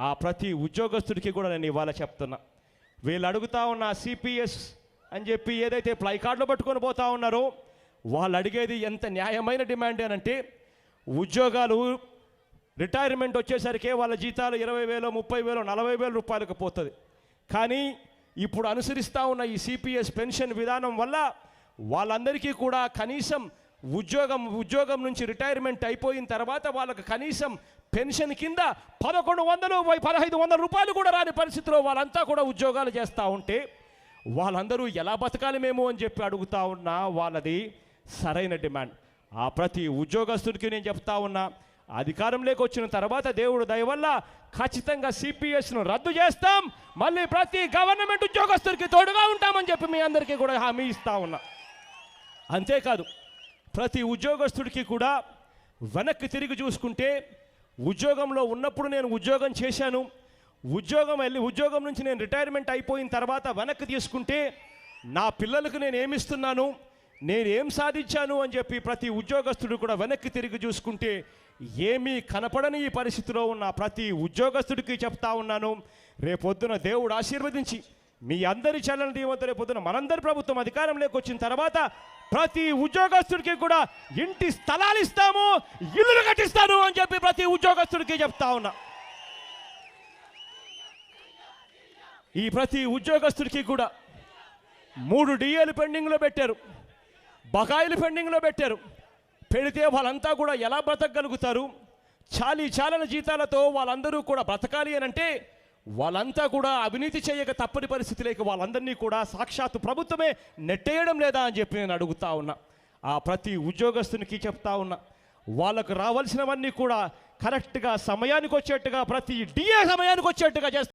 ఆ ప్రతి ఉద్యోగస్తుడికి కూడా నేను ఇవాళ చెప్తున్నా, వీళ్ళు అడుగుతా ఉన్న సిపిఎస్ అని చెప్పి ఏదైతే ప్లై కార్డులు పట్టుకొని పోతా ఉన్నారో వాళ్ళు అడిగేది ఎంత న్యాయమైన డిమాండ్ అని అంటే, ఉద్యోగాలు రిటైర్మెంట్ వచ్చేసరికి వాళ్ళ జీతాలు 20,000, 30,000, 40,000 రూపాయలకు పోతుంది. కానీ ఇప్పుడు అనుసరిస్తూ ఉన్న ఈ సిపిఎస్ పెన్షన్ విధానం వల్ల వాళ్ళందరికీ కూడా కనీసం ఉద్యోగం నుంచి రిటైర్మెంట్ అయిపోయిన తర్వాత వాళ్ళకి కనీసం పెన్షన్ కింద 1,100, 1,500 రూపాయలు కూడా రాని పరిస్థితిలో వాళ్ళంతా కూడా ఉద్యోగాలు చేస్తూ ఉంటే వాళ్ళందరూ ఎలా బతకాలి మేము అని చెప్పి అడుగుతా ఉన్నా వాళ్ళది సరైన డిమాండ్. ఆ ప్రతి ఉద్యోగస్తుడికి నేను చెప్తా ఉన్నా, అధికారంలోకి వచ్చిన తర్వాత దేవుడు దయ వల్ల ఖచ్చితంగా సిపిఎస్ను రద్దు చేస్తాం, మళ్ళీ ప్రతి గవర్నమెంట్ ఉద్యోగస్తుడికి తోడుగా ఉంటామని చెప్పి మీ అందరికీ కూడా హామీ ఇస్తా ఉన్నా. అంతేకాదు ప్రతి ఉద్యోగస్తుడికి కూడా వెనక్కి తిరిగి చూసుకుంటే, ఉద్యోగంలో ఉన్నప్పుడు నేను ఉద్యోగం చేశాను, ఉద్యోగం నుంచి నేను రిటైర్మెంట్ అయిపోయిన తర్వాత వెనక్కి తీసుకుంటే నా పిల్లలకు నేను ఏమిస్తున్నాను, నేను ఏం సాధించాను అని చెప్పి ప్రతి ఉద్యోగస్తుడు కూడా వెనక్కి తిరిగి చూసుకుంటే ఏమీ కనపడని ఈ పరిస్థితిలో ఉన్న ప్రతి ఉద్యోగస్తుడికి చెప్తా ఉన్నాను, రేపొద్దున దేవుడు ఆశీర్వదించి మీ అందరి చల్లని దీవెనతో రేపొద్దున మనందరి ప్రభుత్వం అధికారంలోకి వచ్చిన తర్వాత ప్రతి ఉద్యోగస్తుడికి కూడా ఇంటి స్థలాలు ఇస్తాము, ఇల్లులు కట్టిస్తాను అని చెప్పి ప్రతి ఉద్యోగస్తుడికి చెప్తా ఉన్నా. ఈ ప్రతి ఉద్యోగస్తుడికి కూడా 3 డిఏలు పెండింగ్లో పెట్టారు, బకాయిలు పెండింగ్లో పెట్టారు. పెడితే వాళ్ళంతా కూడా ఎలా బ్రతకగలుగుతారు? చాలని జీతాలతో వాళ్ళందరూ కూడా బ్రతకాలి అని అంటే వాళ్ళంతా కూడా అవినీతి చేయక తప్పని పరిస్థితి లేక వాళ్ళందరినీ కూడా సాక్షాత్తు ప్రభుత్వమే నెట్టేయడం లేదా అని చెప్పి నేను అడుగుతా ఉన్నా. ఆ ప్రతి ఉద్యోగస్తునికి చెప్తా ఉన్నా, వాళ్ళకు రావాల్సినవన్నీ కూడా కరెక్ట్గా సమయానికి వచ్చేట్టుగా, ప్రతి డిఏ సమయానికి వచ్చేట్టుగా చేస్తా.